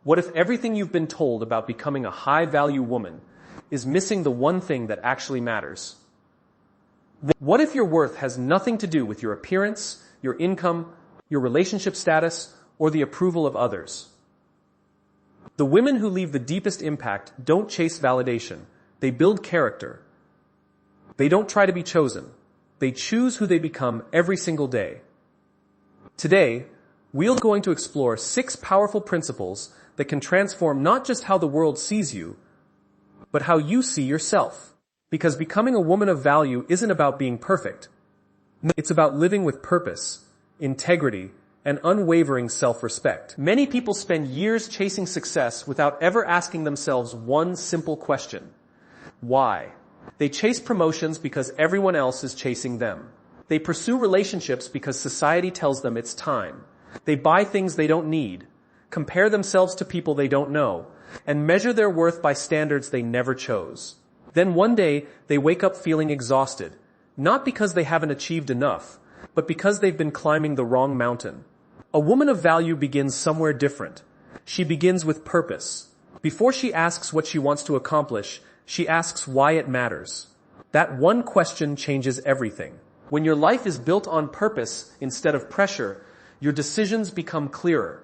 What if everything you've been told about becoming a high-value woman is missing the one thing that actually matters? What if your worth has nothing to do with your appearance, your income, your relationship status, or the approval of others? The women who leave the deepest impact don't chase validation. They build character. They don't try to be chosen. They choose who they become every single day. Today, we're going to explore 6 powerful principles that can transform not just how the world sees you, but how you see yourself. Because becoming a woman of value isn't about being perfect. It's about living with purpose, integrity, and unwavering self-respect. Many people spend years chasing success without ever asking themselves one simple question. Why? They chase promotions because everyone else is chasing them. They pursue relationships because society tells them it's time. They buy things they don't need, compare themselves to people they don't know, and measure their worth by standards they never chose. Then one day, they wake up feeling exhausted, not because they haven't achieved enough, but because they've been climbing the wrong mountain. A woman of value begins somewhere different. She begins with purpose. Before she asks what she wants to accomplish, she asks why it matters. That one question changes everything. When your life is built on purpose instead of pressure, your decisions become clearer.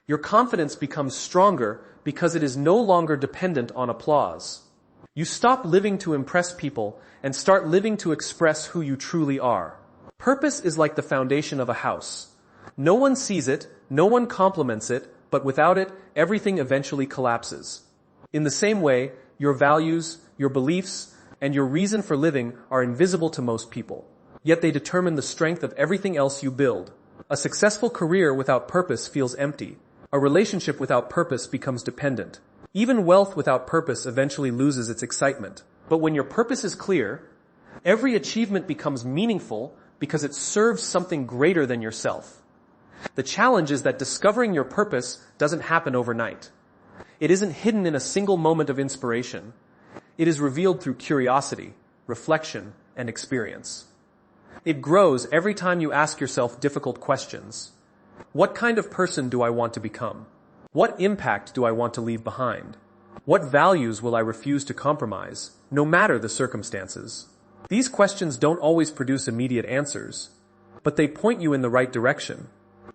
Your confidence becomes stronger because it is no longer dependent on applause. You stop living to impress people and start living to express who you truly are. Purpose is like the foundation of a house. No one sees it, no one compliments it, but without it, everything eventually collapses. In the same way, your values, your beliefs, and your reason for living are invisible to most people. Yet they determine the strength of everything else you build. A successful career without purpose feels empty. A relationship without purpose becomes dependent. Even wealth without purpose eventually loses its excitement. But when your purpose is clear, every achievement becomes meaningful because it serves something greater than yourself. The challenge is that discovering your purpose doesn't happen overnight. It isn't hidden in a single moment of inspiration. It is revealed through curiosity, reflection, and experience. It grows every time you ask yourself difficult questions. What kind of person do I want to become? What impact do I want to leave behind? What values will I refuse to compromise, no matter the circumstances? These questions don't always produce immediate answers, but they point you in the right direction.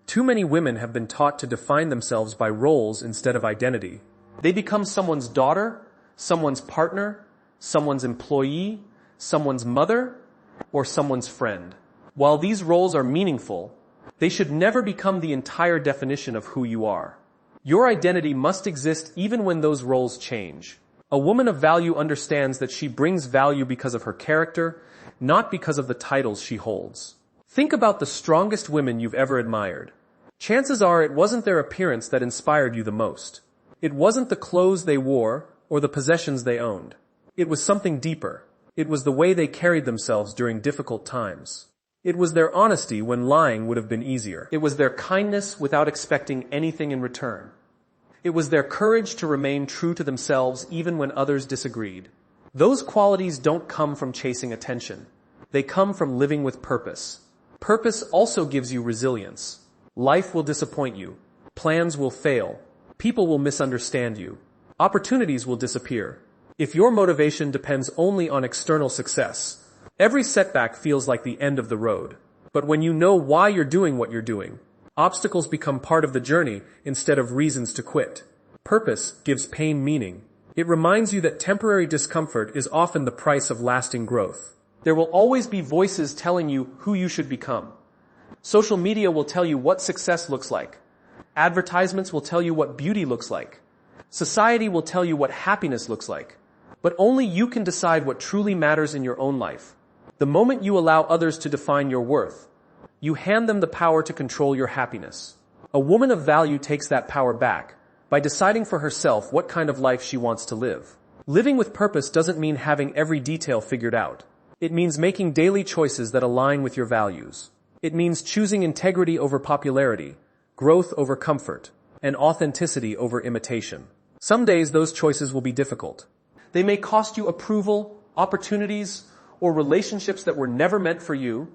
Too many women have been taught to define themselves by roles instead of identity. They become someone's daughter, someone's partner, someone's employee, someone's mother, or someone's friend. While these roles are meaningful, they should never become the entire definition of who you are. Your identity must exist even when those roles change. A woman of value understands that she brings value because of her character, not because of the titles she holds. Think about the strongest women you've ever admired. Chances are it wasn't their appearance that inspired you the most. It wasn't the clothes they wore or the possessions they owned. It was something deeper. It was the way they carried themselves during difficult times. It was their honesty when lying would have been easier. It was their kindness without expecting anything in return. It was their courage to remain true to themselves even when others disagreed. Those qualities don't come from chasing attention. They come from living with purpose. Purpose also gives you resilience. Life will disappoint you. Plans will fail. People will misunderstand you. Opportunities will disappear. If your motivation depends only on external success, every setback feels like the end of the road. But when you know why you're doing what you're doing, obstacles become part of the journey instead of reasons to quit. Purpose gives pain meaning. It reminds you that temporary discomfort is often the price of lasting growth. There will always be voices telling you who you should become. Social media will tell you what success looks like. Advertisements will tell you what beauty looks like. Society will tell you what happiness looks like. But only you can decide what truly matters in your own life. The moment you allow others to define your worth, you hand them the power to control your happiness. A woman of value takes that power back by deciding for herself what kind of life she wants to live. Living with purpose doesn't mean having every detail figured out. It means making daily choices that align with your values. It means choosing integrity over popularity, growth over comfort, and authenticity over imitation. Some days those choices will be difficult. They may cost you approval, opportunities, or relationships that were never meant for you,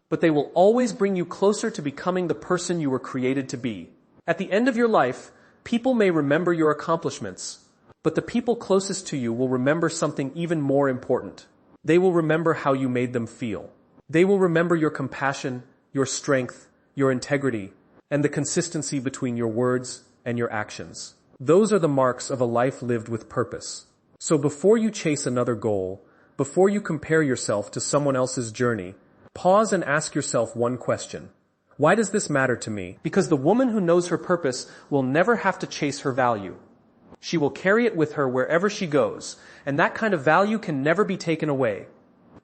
but they will always bring you closer to becoming the person you were created to be. At the end of your life, People may remember your accomplishments, but the people closest to you will remember something even more important. They will remember how you made them feel. They will remember your compassion, your strength, your integrity, and the consistency between your words and your actions. Those are the marks of a life lived with purpose. So before you chase another goal, before you compare yourself to someone else's journey, pause and ask yourself one question. Why does this matter to me? Because the woman who knows her purpose will never have to chase her value. She will carry it with her wherever she goes, and that kind of value can never be taken away.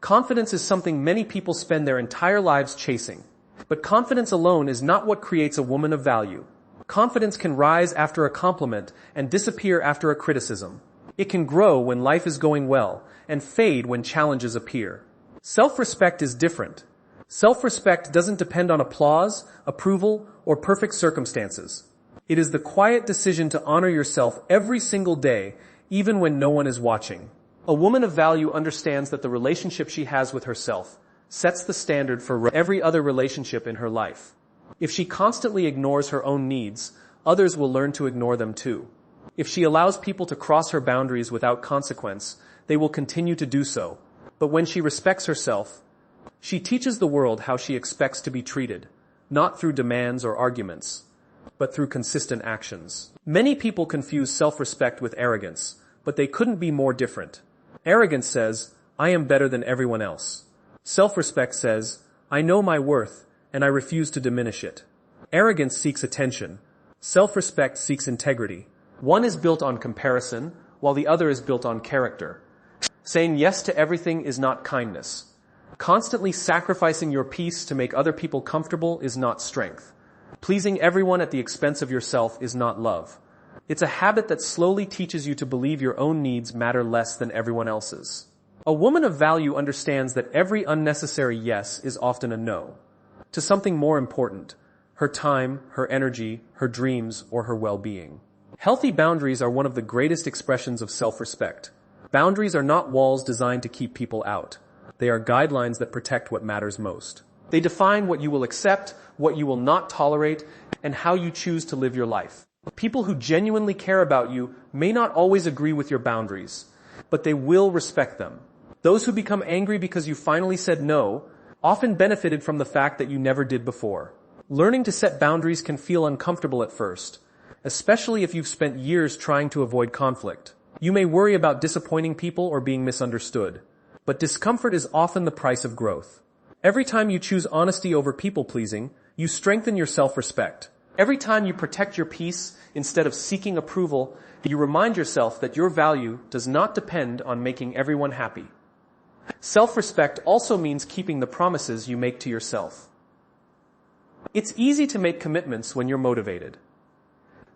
Confidence is something many people spend their entire lives chasing. But confidence alone is not what creates a woman of value. Confidence can rise after a compliment and disappear after a criticism. It can grow when life is going well and fade when challenges appear. Self-respect is different. Self-respect doesn't depend on applause, approval, or perfect circumstances. It is the quiet decision to honor yourself every single day, even when no one is watching. A woman of value understands that the relationship she has with herself sets the standard for every other relationship in her life. If she constantly ignores her own needs, others will learn to ignore them too. If she allows people to cross her boundaries without consequence, they will continue to do so. But when she respects herself, she teaches the world how she expects to be treated, not through demands or arguments, but through consistent actions. Many people confuse self-respect with arrogance, but they couldn't be more different. Arrogance says, I am better than everyone else. Self-respect says, I know my worth, and I refuse to diminish it. Arrogance seeks attention. Self-respect seeks integrity. One is built on comparison, while the other is built on character. Saying yes to everything is not kindness. Constantly sacrificing your peace to make other people comfortable is not strength. Pleasing everyone at the expense of yourself is not love. It's a habit that slowly teaches you to believe your own needs matter less than everyone else's. A woman of value understands that every unnecessary yes is often a no to something more important, her time, her energy, her dreams, or her well-being. Healthy boundaries are one of the greatest expressions of self-respect. Boundaries are not walls designed to keep people out. They are guidelines that protect what matters most. They define what you will accept, what you will not tolerate, and how you choose to live your life. People who genuinely care about you may not always agree with your boundaries, but they will respect them. Those who become angry because you finally said no often benefited from the fact that you never did before. Learning to set boundaries can feel uncomfortable at first, especially if you've spent years trying to avoid conflict. You may worry about disappointing people or being misunderstood, but discomfort is often the price of growth. Every time you choose honesty over people-pleasing, you strengthen your self-respect. Every time you protect your peace instead of seeking approval, you remind yourself that your value does not depend on making everyone happy. Self-respect also means keeping the promises you make to yourself. It's easy to make commitments when you're motivated.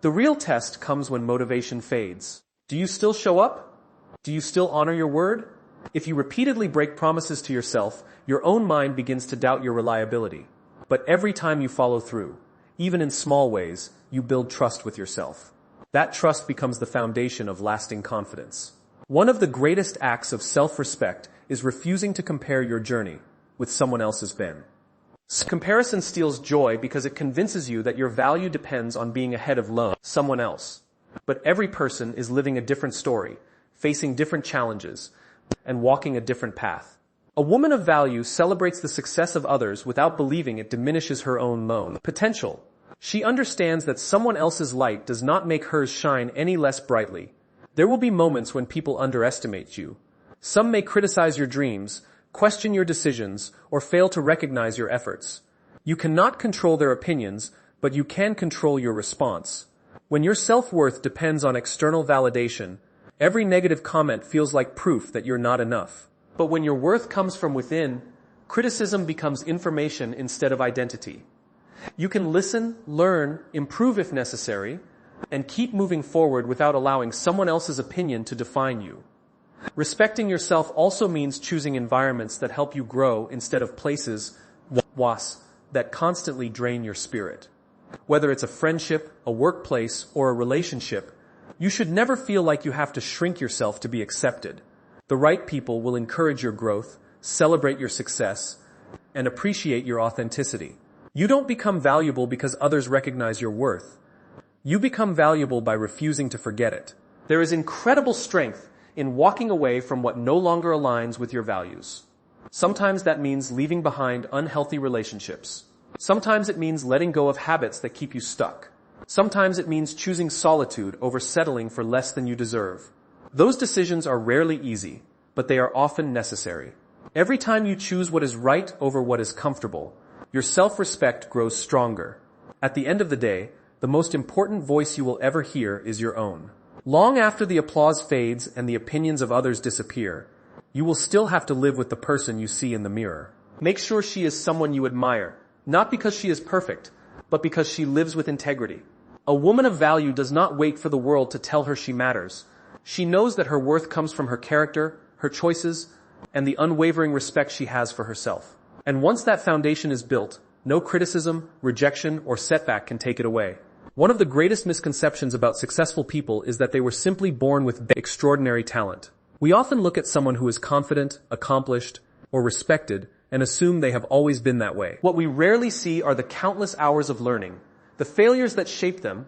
The real test comes when motivation fades. Do you still show up? Do you still honor your word? If you repeatedly break promises to yourself, your own mind begins to doubt your reliability. But every time you follow through, even in small ways, you build trust with yourself. That trust becomes the foundation of lasting confidence. One of the greatest acts of self-respect is refusing to compare your journey with someone else's ben. Comparison steals joy because it convinces you that your value depends on being ahead of someone else. But every person is living a different story, facing different challenges, and walking a different path. A woman of value celebrates the success of others without believing it diminishes her own potential. She understands that someone else's light does not make hers shine any less brightly. There will be moments when people underestimate you. Some may criticize your dreams, question your decisions, or fail to recognize your efforts. You cannot control their opinions, but you can control your response. When your self-worth depends on external validation, every negative comment feels like proof that you're not enough. But when your worth comes from within, criticism becomes information instead of identity. You can listen, learn, improve if necessary, and keep moving forward without allowing someone else's opinion to define you. Respecting yourself also means choosing environments that help you grow instead of places that constantly drain your spirit. Whether it's a friendship, a workplace, or a relationship, you should never feel like you have to shrink yourself to be accepted. The right people will encourage your growth, celebrate your success, and appreciate your authenticity. You don't become valuable because others recognize your worth. You become valuable by refusing to forget it. There is incredible strength in walking away from what no longer aligns with your values. Sometimes that means leaving behind unhealthy relationships. Sometimes it means letting go of habits that keep you stuck. Sometimes it means choosing solitude over settling for less than you deserve. Those decisions are rarely easy, but they are often necessary. Every time you choose what is right over what is comfortable, your self-respect grows stronger. At the end of the day, the most important voice you will ever hear is your own. Long after the applause fades and the opinions of others disappear, you will still have to live with the person you see in the mirror. Make sure she is someone you admire, not because she is perfect, but because she lives with integrity. A woman of value does not wait for the world to tell her she matters. She knows that her worth comes from her character, her choices, and the unwavering respect she has for herself. And once that foundation is built, no criticism, rejection, or setback can take it away. One of the greatest misconceptions about successful people is that they were simply born with extraordinary talent. We often look at someone who is confident, accomplished, or respected and assume they have always been that way. What we rarely see are the countless hours of learning, the failures that shaped them,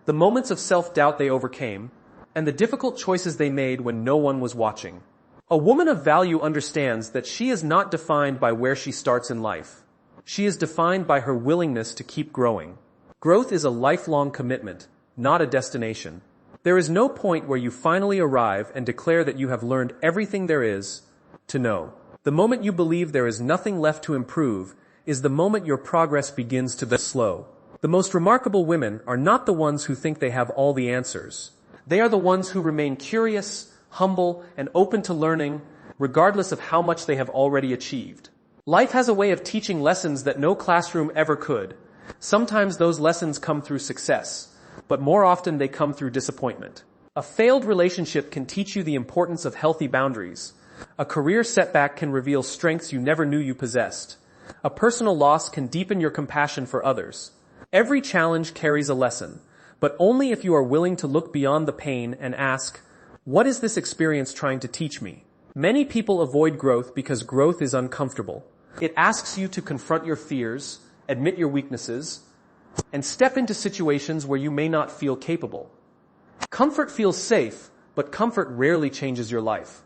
the moments of self-doubt they overcame, and the difficult choices they made when no one was watching. A woman of value understands that she is not defined by where she starts in life. She is defined by her willingness to keep growing. Growth is a lifelong commitment, not a destination. There is no point where you finally arrive and declare that you have learned everything there is to know. The moment you believe there is nothing left to improve is the moment your progress begins to slow. The most remarkable women are not the ones who think they have all the answers. They are the ones who remain curious, humble, and open to learning, regardless of how much they have already achieved. Life has a way of teaching lessons that no classroom ever could. Sometimes those lessons come through success, but more often they come through disappointment. A failed relationship can teach you the importance of healthy boundaries. A career setback can reveal strengths you never knew you possessed. A personal loss can deepen your compassion for others. Every challenge carries a lesson, but only if you are willing to look beyond the pain and ask, what is this experience trying to teach me? Many people avoid growth because growth is uncomfortable. It asks you to confront your fears, admit your weaknesses, and step into situations where you may not feel capable. Comfort feels safe, but comfort rarely changes your life.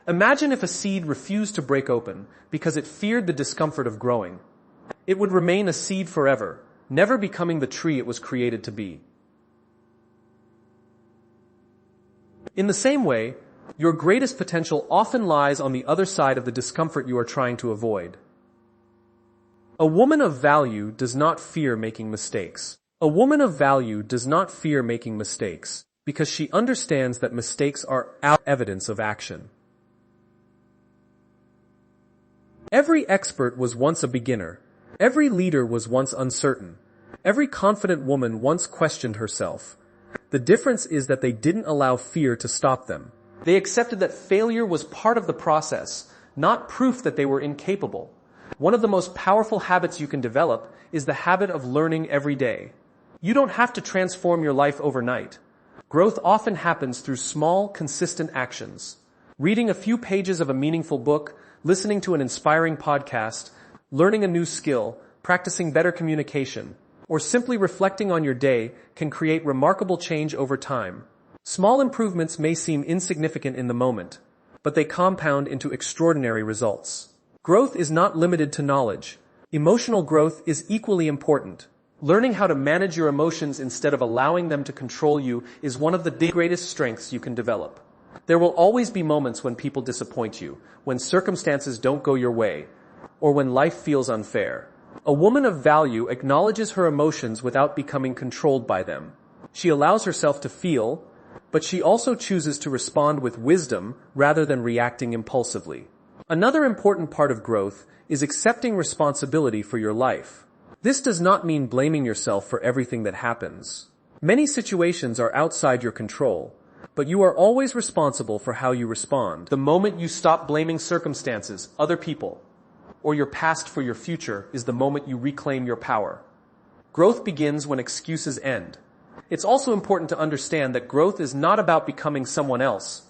Imagine if a seed refused to break open because it feared the discomfort of growing. It would remain a seed forever, never becoming the tree it was created to be. In the same way, your greatest potential often lies on the other side of the discomfort you are trying to avoid. A woman of value does not fear making mistakes. A woman of value does not fear making mistakes because she understands that mistakes are evidence of action. Every expert was once a beginner. Every leader was once uncertain. Every confident woman once questioned herself. The difference is that they didn't allow fear to stop them. They accepted that failure was part of the process, not proof that they were incapable. One of the most powerful habits you can develop is the habit of learning every day. You don't have to transform your life overnight. Growth often happens through small, consistent actions. Reading a few pages of a meaningful book, listening to an inspiring podcast, learning a new skill, practicing better communication, or simply reflecting on your day can create remarkable change over time. Small improvements may seem insignificant in the moment, but they compound into extraordinary results. Growth is not limited to knowledge. Emotional growth is equally important. Learning how to manage your emotions instead of allowing them to control you is one of the greatest strengths you can develop. There will always be moments when people disappoint you, when circumstances don't go your way, or when life feels unfair. A woman of value acknowledges her emotions without becoming controlled by them. She allows herself to feel, but she also chooses to respond with wisdom rather than reacting impulsively. Another important part of growth is accepting responsibility for your life. This does not mean blaming yourself for everything that happens. Many situations are outside your control, but you are always responsible for how you respond. The moment you stop blaming circumstances, other people, or your past for your future is the moment you reclaim your power. Growth begins when excuses end. It's also important to understand that growth is not about becoming someone else.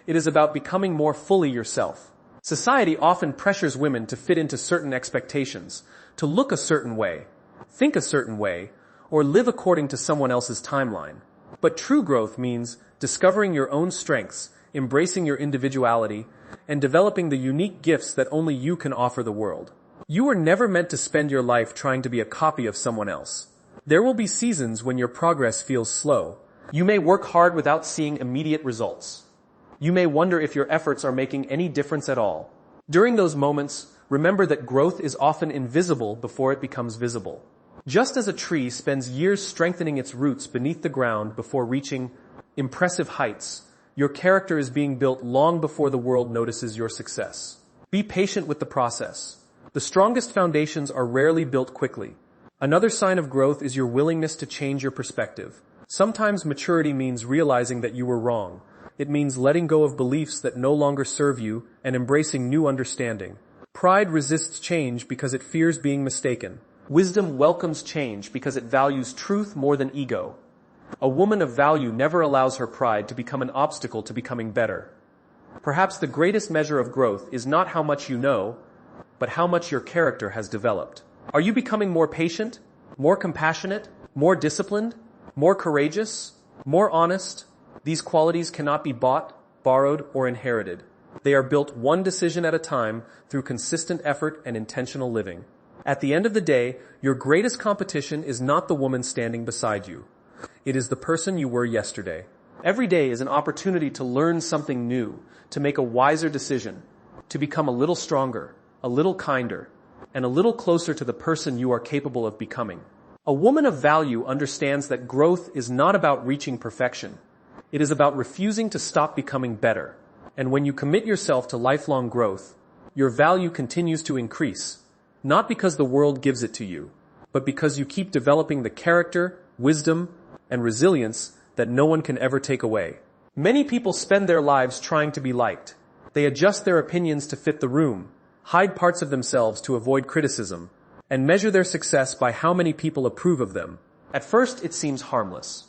It is about becoming more fully yourself. Society often pressures women to fit into certain expectations, to look a certain way, think a certain way, or live according to someone else's timeline. But true growth means discovering your own strengths, embracing your individuality, and developing the unique gifts that only you can offer the world. You were never meant to spend your life trying to be a copy of someone else. There will be seasons when your progress feels slow. You may work hard without seeing immediate results. You may wonder if your efforts are making any difference at all. During those moments, remember that growth is often invisible before it becomes visible. Just as a tree spends years strengthening its roots beneath the ground before reaching impressive heights, your character is being built long before the world notices your success. Be patient with the process. The strongest foundations are rarely built quickly. Another sign of growth is your willingness to change your perspective. Sometimes maturity means realizing that you were wrong. It means letting go of beliefs that no longer serve you and embracing new understanding. Pride resists change because it fears being mistaken. Wisdom welcomes change because it values truth more than ego. A woman of value never allows her pride to become an obstacle to becoming better. Perhaps the greatest measure of growth is not how much you know, but how much your character has developed. Are you becoming more patient, more compassionate, more disciplined, more courageous, more honest? These qualities cannot be bought, borrowed, or inherited. They are built one decision at a time through consistent effort and intentional living. At the end of the day, your greatest competition is not the woman standing beside you. It is the person you were yesterday. Every day is an opportunity to learn something new, to make a wiser decision, to become a little stronger, a little kinder, and a little closer to the person you are capable of becoming. A woman of value understands that growth is not about reaching perfection. It is about refusing to stop becoming better. And when you commit yourself to lifelong growth, your value continues to increase, not because the world gives it to you, but because you keep developing the character, wisdom, and resilience that no one can ever take away. Many people spend their lives trying to be liked. They adjust their opinions to fit the room, hide parts of themselves to avoid criticism, and measure their success by how many people approve of them. At first, it seems harmless.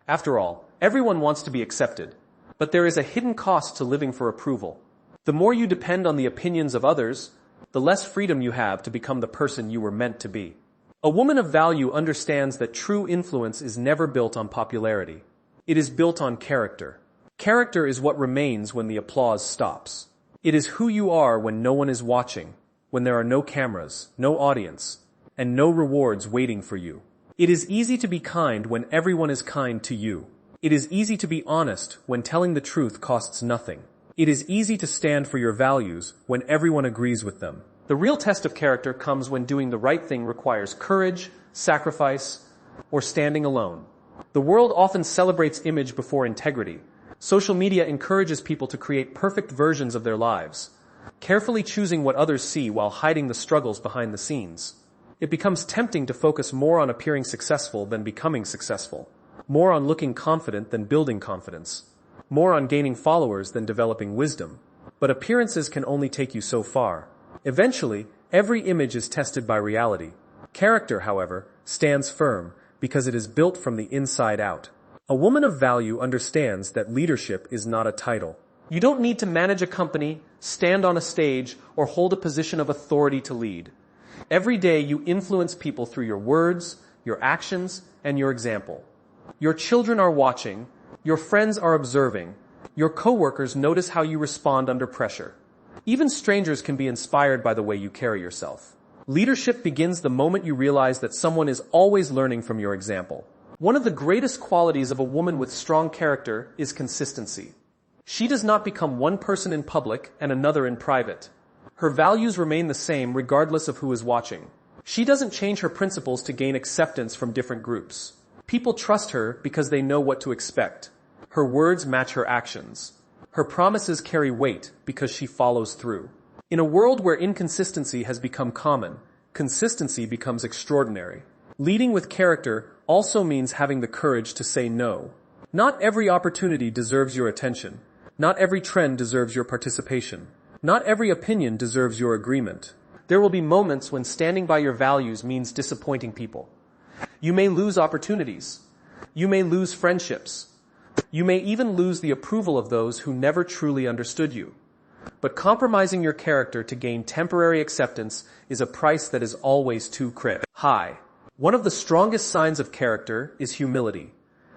After all, everyone wants to be accepted. But there is a hidden cost to living for approval. The more you depend on the opinions of others, the less freedom you have to become the person you were meant to be. A woman of value understands that true influence is never built on popularity. It is built on character. Character is what remains when the applause stops. It is who you are when no one is watching, when there are no cameras, no audience, and no rewards waiting for you. It is easy to be kind when everyone is kind to you. It is easy to be honest when telling the truth costs nothing. It is easy to stand for your values when everyone agrees with them. The real test of character comes when doing the right thing requires courage, sacrifice, or standing alone. The world often celebrates image before integrity. Social media encourages people to create perfect versions of their lives, carefully choosing what others see while hiding the struggles behind the scenes. It becomes tempting to focus more on appearing successful than becoming successful, more on looking confident than building confidence, more on gaining followers than developing wisdom. But appearances can only take you so far. Eventually, every image is tested by reality. Character, however, stands firm because it is built from the inside out. A woman of value understands that leadership is not a title. You don't need to manage a company, stand on a stage, or hold a position of authority to lead. Every day you influence people through your words, your actions, and your example. Your children are watching, your friends are observing, your coworkers notice how you respond under pressure. Even strangers can be inspired by the way you carry yourself. Leadership begins the moment you realize that someone is always learning from your example. One of the greatest qualities of a woman with strong character is consistency. She does not become one person in public and another in private. Her values remain the same regardless of who is watching. She doesn't change her principles to gain acceptance from different groups. People trust her because they know what to expect. Her words match her actions. Her promises carry weight because she follows through. In a world where inconsistency has become common, consistency becomes extraordinary. Leading with character also means having the courage to say no. Not every opportunity deserves your attention. Not every trend deserves your participation. Not every opinion deserves your agreement. There will be moments when standing by your values means disappointing people. You may lose opportunities. You may lose friendships. You may even lose the approval of those who never truly understood you. But compromising your character to gain temporary acceptance is a price that is always too crit. Hi. One of the strongest signs of character is humility.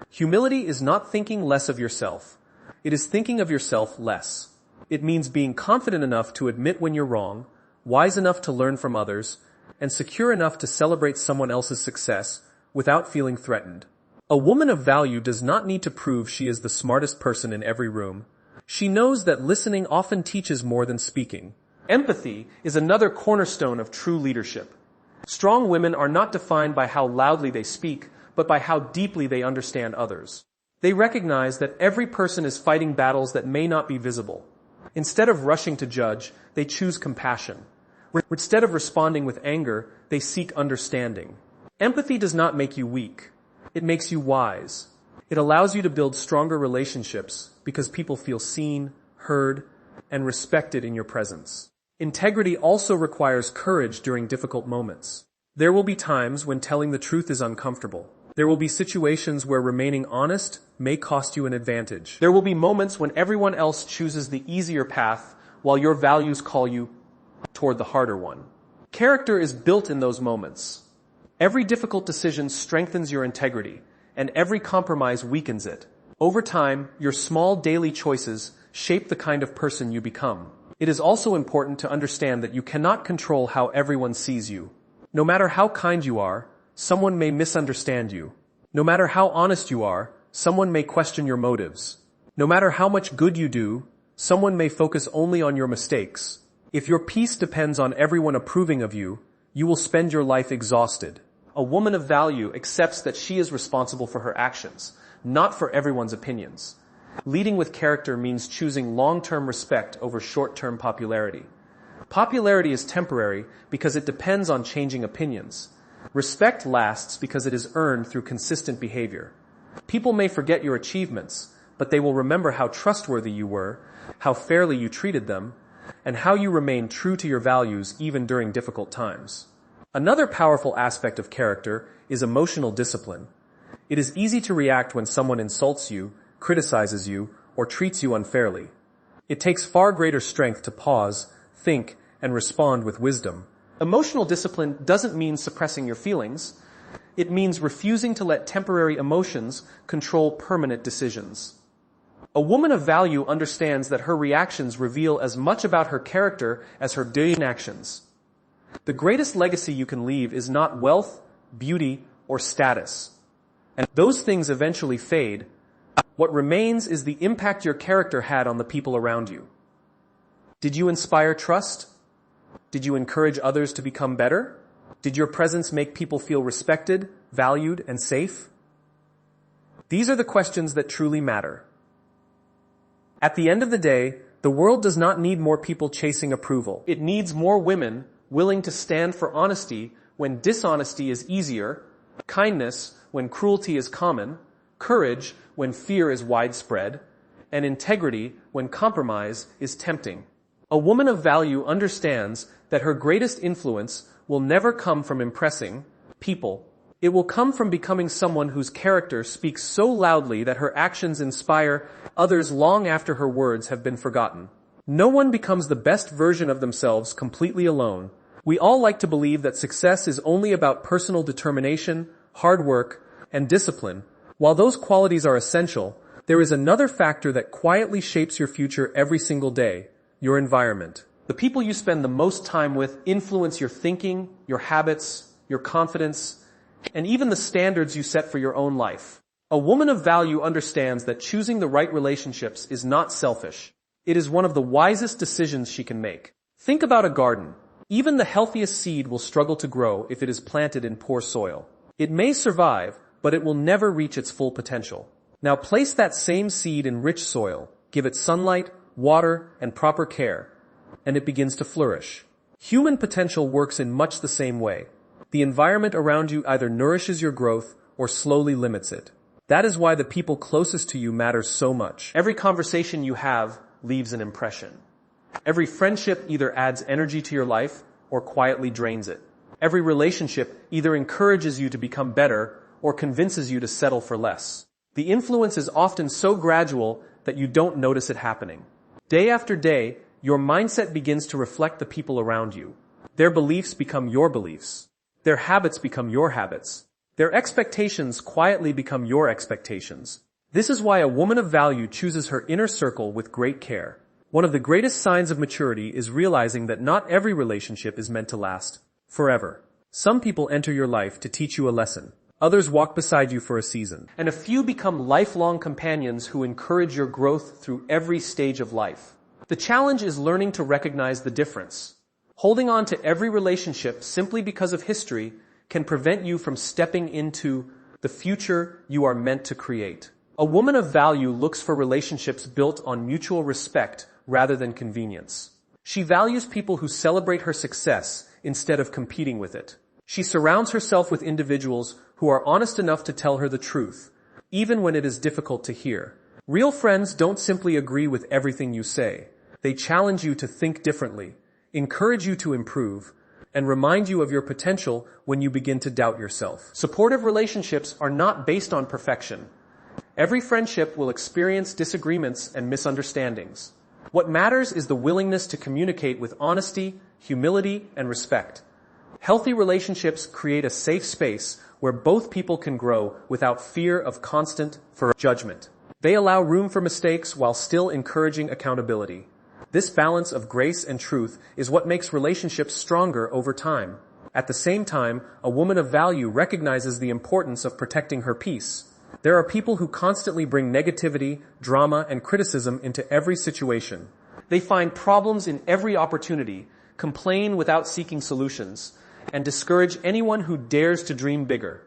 Humility is not thinking less of yourself. It is thinking of yourself less. It means being confident enough to admit when you're wrong, wise enough to learn from others, and secure enough to celebrate someone else's success without feeling threatened. A woman of value does not need to prove she is the smartest person in every room. She knows that listening often teaches more than speaking. Empathy is another cornerstone of true leadership. Strong women are not defined by how loudly they speak, but by how deeply they understand others. They recognize that every person is fighting battles that may not be visible. Instead of rushing to judge, they choose compassion. Instead of responding with anger, they seek understanding. Empathy does not make you weak. It makes you wise. It allows you to build stronger relationships because people feel seen, heard, and respected in your presence. Integrity also requires courage during difficult moments. There will be times when telling the truth is uncomfortable. There will be situations where remaining honest may cost you an advantage. There will be moments when everyone else chooses the easier path while your values call you toward the harder one. Character is built in those moments. Every difficult decision strengthens your integrity, and every compromise weakens it. Over time, your small daily choices shape the kind of person you become. It is also important to understand that you cannot control how everyone sees you. No matter how kind you are, someone may misunderstand you. No matter how honest you are, someone may question your motives. No matter how much good you do, someone may focus only on your mistakes. If your peace depends on everyone approving of you, you will spend your life exhausted. A woman of value accepts that she is responsible for her actions, not for everyone's opinions. Leading with character means choosing long-term respect over short-term popularity. Popularity is temporary because it depends on changing opinions. Respect lasts because it is earned through consistent behavior. People may forget your achievements, but they will remember how trustworthy you were, how fairly you treated them, and how you remained true to your values even during difficult times. Another powerful aspect of character is emotional discipline. It is easy to react when someone insults you, criticizes you, or treats you unfairly. It takes far greater strength to pause, think, and respond with wisdom. Emotional discipline doesn't mean suppressing your feelings. It means refusing to let temporary emotions control permanent decisions. A woman of value understands that her reactions reveal as much about her character as her daily actions. The greatest legacy you can leave is not wealth, beauty, or status. And those things eventually fade. What remains is the impact your character had on the people around you. Did you inspire trust? Did you encourage others to become better? Did your presence make people feel respected, valued, and safe? These are the questions that truly matter. At the end of the day, the world does not need more people chasing approval. It needs more women willing to stand for honesty when dishonesty is easier, kindness when cruelty is common, courage when fear is widespread, and integrity when compromise is tempting. A woman of value understands that her greatest influence will never come from impressing people. It will come from becoming someone whose character speaks so loudly that her actions inspire others long after her words have been forgotten. No one becomes the best version of themselves completely alone. We all like to believe that success is only about personal determination, hard work, and discipline. While those qualities are essential, there is another factor that quietly shapes your future every single day: your environment. The people you spend the most time with influence your thinking, your habits, your confidence, and even the standards you set for your own life. A woman of value understands that choosing the right relationships is not selfish. It is one of the wisest decisions she can make. Think about a garden. Even the healthiest seed will struggle to grow if it is planted in poor soil. It may survive, but it will never reach its full potential. Now place that same seed in rich soil, give it sunlight, water, and proper care, and it begins to flourish. Human potential works in much the same way. The environment around you either nourishes your growth or slowly limits it. That is why the people closest to you matter so much. Every conversation you have leaves an impression. Every friendship either adds energy to your life or quietly drains it. Every relationship either encourages you to become better or convinces you to settle for less. The influence is often so gradual that you don't notice it happening. Day after day, your mindset begins to reflect the people around you. Their beliefs become your beliefs. Their habits become your habits. Their expectations quietly become your expectations. This is why a woman of value chooses her inner circle with great care. One of the greatest signs of maturity is realizing that not every relationship is meant to last forever. Some people enter your life to teach you a lesson. Others walk beside you for a season. And a few become lifelong companions who encourage your growth through every stage of life. The challenge is learning to recognize the difference. Holding on to every relationship simply because of history can prevent you from stepping into the future you are meant to create. A woman of value looks for relationships built on mutual respect rather than convenience. She values people who celebrate her success instead of competing with it. She surrounds herself with individuals who are honest enough to tell her the truth, even when it is difficult to hear. Real friends don't simply agree with everything you say. They challenge you to think differently, encourage you to improve, and remind you of your potential when you begin to doubt yourself. Supportive relationships are not based on perfection. Every friendship will experience disagreements and misunderstandings. What matters is the willingness to communicate with honesty, humility, and respect. Healthy relationships create a safe space where both people can grow without fear of constant judgment. They allow room for mistakes while still encouraging accountability. This balance of grace and truth is what makes relationships stronger over time. At the same time, a woman of value recognizes the importance of protecting her peace. There are people who constantly bring negativity, drama, and criticism into every situation. They find problems in every opportunity, complain without seeking solutions, and discourage anyone who dares to dream bigger.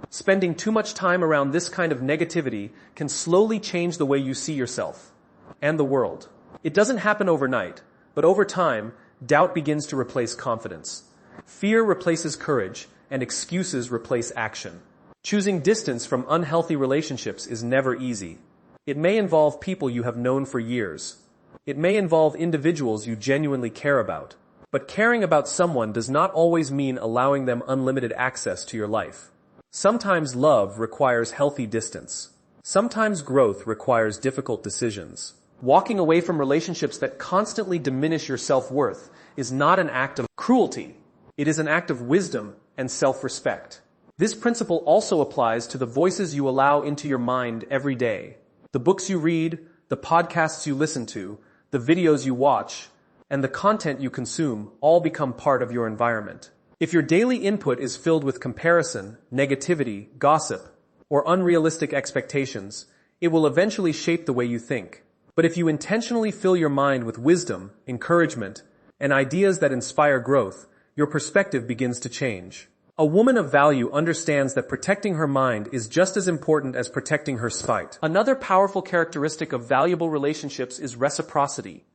Spending too much time around this kind of negativity can slowly change the way you see yourself and the world. It doesn't happen overnight, but over time, doubt begins to replace confidence. Fear replaces courage, and excuses replace action. Choosing distance from unhealthy relationships is never easy. It may involve people you have known for years. It may involve individuals you genuinely care about. But caring about someone does not always mean allowing them unlimited access to your life. Sometimes love requires healthy distance. Sometimes growth requires difficult decisions. Walking away from relationships that constantly diminish your self-worth is not an act of cruelty. It is an act of wisdom and self-respect. This principle also applies to the voices you allow into your mind every day. The books you read, the podcasts you listen to, the videos you watch, and the content you consume all become part of your environment. If your daily input is filled with comparison, negativity, gossip, or unrealistic expectations, it will eventually shape the way you think. But if you intentionally fill your mind with wisdom, encouragement, and ideas that inspire growth, your perspective begins to change. A woman of value understands that protecting her mind is just as important as protecting her spite. Another powerful characteristic of valuable relationships is reciprocity.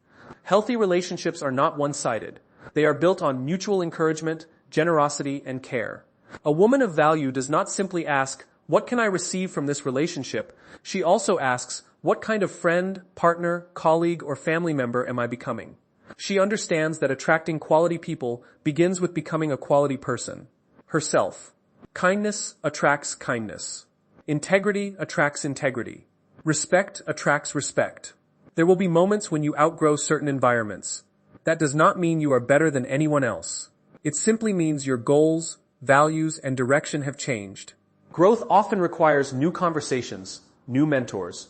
Healthy relationships are not one-sided. They are built on mutual encouragement, generosity, and care. A woman of value does not simply ask, "What can I receive from this relationship?" She also asks, "What kind of friend, partner, colleague, or family member am I becoming?" She understands that attracting quality people begins with becoming a quality person. Herself. Kindness attracts kindness. Integrity attracts integrity. Respect attracts respect. There will be moments when you outgrow certain environments. That does not mean you are better than anyone else. It simply means your goals, values, and direction have changed. Growth often requires new conversations, new mentors,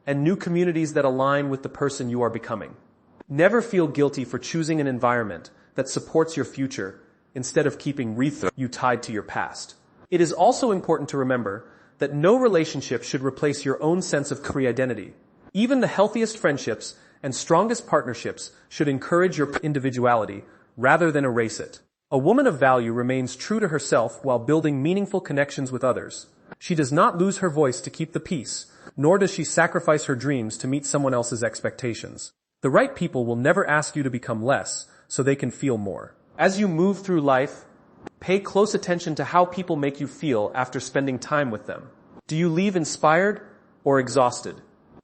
and new communities that align with the person you are becoming. Never feel guilty for choosing an environment that supports your future instead of keeping you tied to your past. It is also important to remember that no relationship should replace your own sense of identity. Even the healthiest friendships and strongest partnerships should encourage your individuality rather than erase it. A woman of value remains true to herself while building meaningful connections with others. She does not lose her voice to keep the peace, nor does she sacrifice her dreams to meet someone else's expectations. The right people will never ask you to become less, so they can feel more. As you move through life, pay close attention to how people make you feel after spending time with them. Do you leave inspired or exhausted?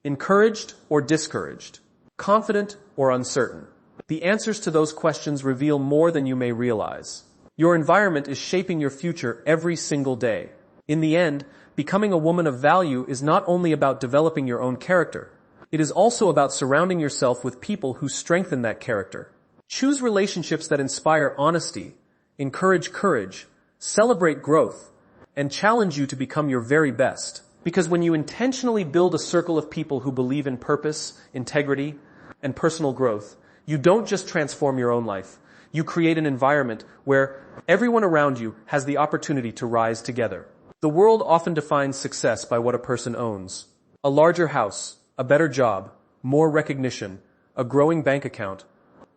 Encouraged or discouraged? Confident or uncertain? The answers to those questions reveal more than you may realize. Your environment is shaping your future every single day. In the end, becoming a woman of value is not only about developing your own character. It is also about surrounding yourself with people who strengthen that character. Choose relationships that inspire honesty, encourage courage, celebrate growth, and challenge you to become your very best. Because when you intentionally build a circle of people who believe in purpose, integrity, and personal growth, you don't just transform your own life. You create an environment where everyone around you has the opportunity to rise together. The world often defines success by what a person owns. A larger house, a better job, more recognition, a growing bank account,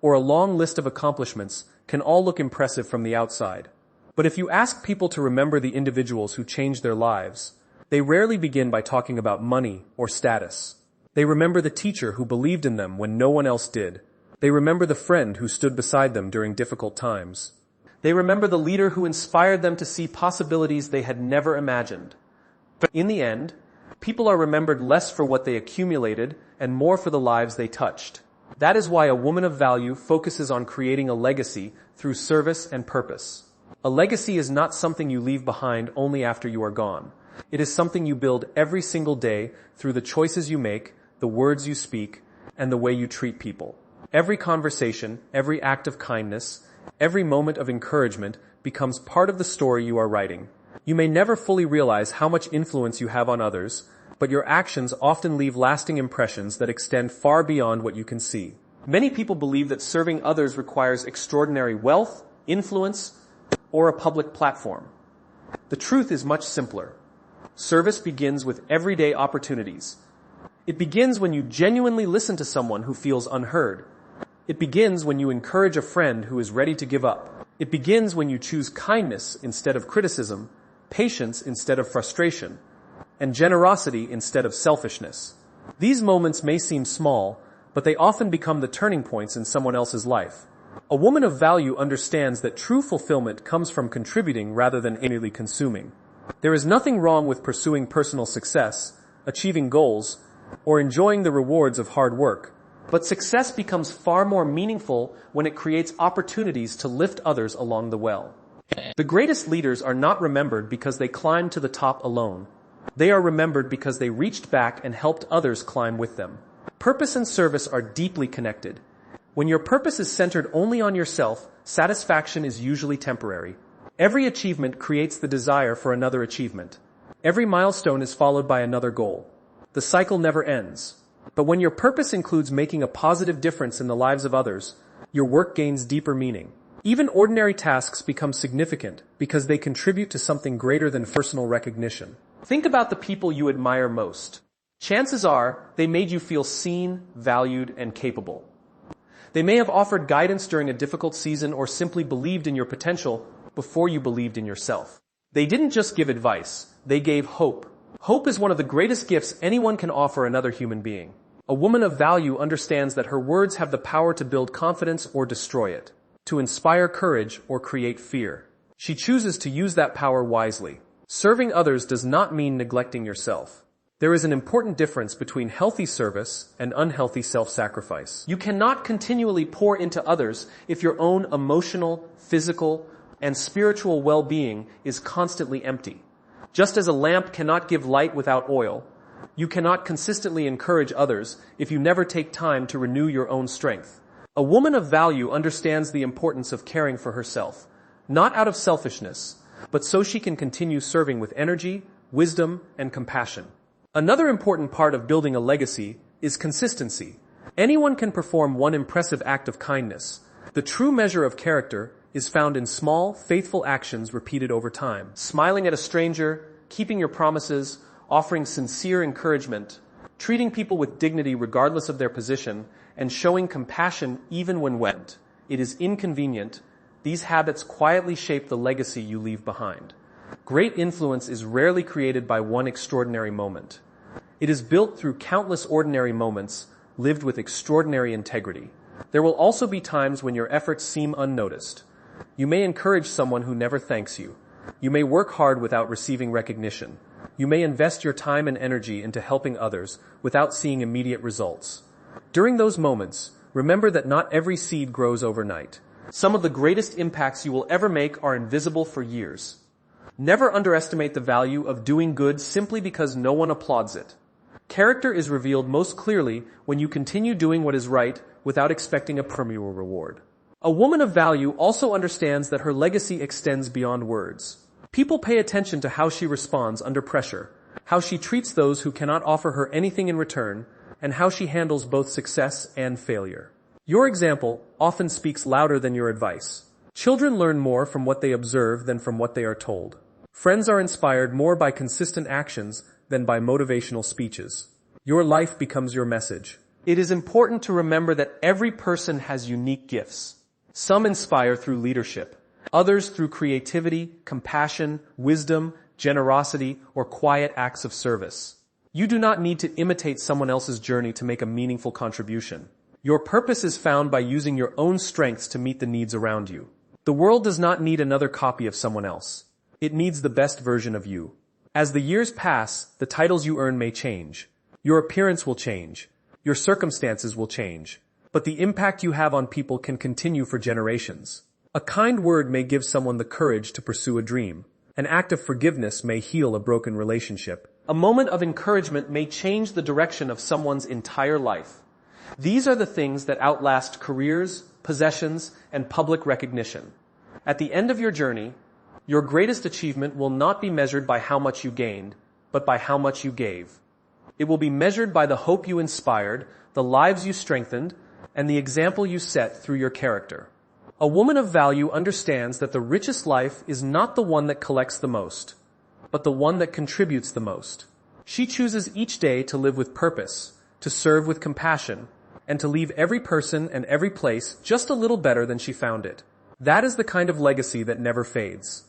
or a long list of accomplishments can all look impressive from the outside. But if you ask people to remember the individuals who changed their lives, they rarely begin by talking about money or status. They remember the teacher who believed in them when no one else did. They remember the friend who stood beside them during difficult times. They remember the leader who inspired them to see possibilities they had never imagined. But in the end, people are remembered less for what they accumulated and more for the lives they touched. That is why a woman of value focuses on creating a legacy through service and purpose. A legacy is not something you leave behind only after you are gone. It is something you build every single day through the choices you make, the words you speak, and the way you treat people. Every conversation, every act of kindness, every moment of encouragement becomes part of the story you are writing. You may never fully realize how much influence you have on others, but your actions often leave lasting impressions that extend far beyond what you can see. Many people believe that serving others requires extraordinary wealth, influence, or a public platform. The truth is much simpler. Service begins with everyday opportunities. It begins when you genuinely listen to someone who feels unheard. It begins when you encourage a friend who is ready to give up. It begins when you choose kindness instead of criticism, patience instead of frustration, and generosity instead of selfishness. These moments may seem small, but they often become the turning points in someone else's life. A woman of value understands that true fulfillment comes from contributing rather than merely consuming. There is nothing wrong with pursuing personal success, achieving goals, or enjoying the rewards of hard work. But success becomes far more meaningful when it creates opportunities to lift others along the way. The greatest leaders are not remembered because they climbed to the top alone. They are remembered because they reached back and helped others climb with them. Purpose and service are deeply connected. When your purpose is centered only on yourself, satisfaction is usually temporary. Every achievement creates the desire for another achievement. Every milestone is followed by another goal. The cycle never ends. But when your purpose includes making a positive difference in the lives of others, your work gains deeper meaning. Even ordinary tasks become significant because they contribute to something greater than personal recognition. Think about the people you admire most. Chances are they made you feel seen, valued, and capable. They may have offered guidance during a difficult season or simply believed in your potential before you believed in yourself. They didn't just give advice, they gave hope. Hope is one of the greatest gifts anyone can offer another human being. A woman of value understands that her words have the power to build confidence or destroy it, to inspire courage or create fear. She chooses to use that power wisely. Serving others does not mean neglecting yourself. There is an important difference between healthy service and unhealthy self-sacrifice. You cannot continually pour into others if your own emotional, physical, and spiritual well-being is constantly empty. Just as a lamp cannot give light without oil, you cannot consistently encourage others if you never take time to renew your own strength. A woman of value understands the importance of caring for herself, not out of selfishness, but so she can continue serving with energy, wisdom, and compassion. Another important part of building a legacy is consistency. Anyone can perform one impressive act of kindness. The true measure of character is found in small, faithful actions repeated over time. Smiling at a stranger, keeping your promises, offering sincere encouragement, treating people with dignity regardless of their position, and showing compassion even when it is inconvenient. These habits quietly shape the legacy you leave behind. Great influence is rarely created by one extraordinary moment. It is built through countless ordinary moments lived with extraordinary integrity. There will also be times when your efforts seem unnoticed. You may encourage someone who never thanks you. You may work hard without receiving recognition. You may invest your time and energy into helping others without seeing immediate results. During those moments, remember that not every seed grows overnight. Some of the greatest impacts you will ever make are invisible for years. Never underestimate the value of doing good simply because no one applauds it. Character is revealed most clearly when you continue doing what is right without expecting a permanent reward. A woman of value also understands that her legacy extends beyond words. People pay attention to how she responds under pressure, how she treats those who cannot offer her anything in return, and how she handles both success and failure. Your example often speaks louder than your advice. Children learn more from what they observe than from what they are told. Friends are inspired more by consistent actions than by motivational speeches. Your life becomes your message. It is important to remember that every person has unique gifts. Some inspire through leadership, others through creativity, compassion, wisdom, generosity, or quiet acts of service. You do not need to imitate someone else's journey to make a meaningful contribution. Your purpose is found by using your own strengths to meet the needs around you. The world does not need another copy of someone else. It needs the best version of you. As the years pass, the titles you earn may change. Your appearance will change. Your circumstances will change. But the impact you have on people can continue for generations. A kind word may give someone the courage to pursue a dream. An act of forgiveness may heal a broken relationship. A moment of encouragement may change the direction of someone's entire life. These are the things that outlast careers, possessions, and public recognition. At the end of your journey, your greatest achievement will not be measured by how much you gained, but by how much you gave. It will be measured by the hope you inspired, the lives you strengthened, and the example you set through your character. A woman of value understands that the richest life is not the one that collects the most, but the one that contributes the most. She chooses each day to live with purpose, to serve with compassion, and to leave every person and every place just a little better than she found it. That is the kind of legacy that never fades.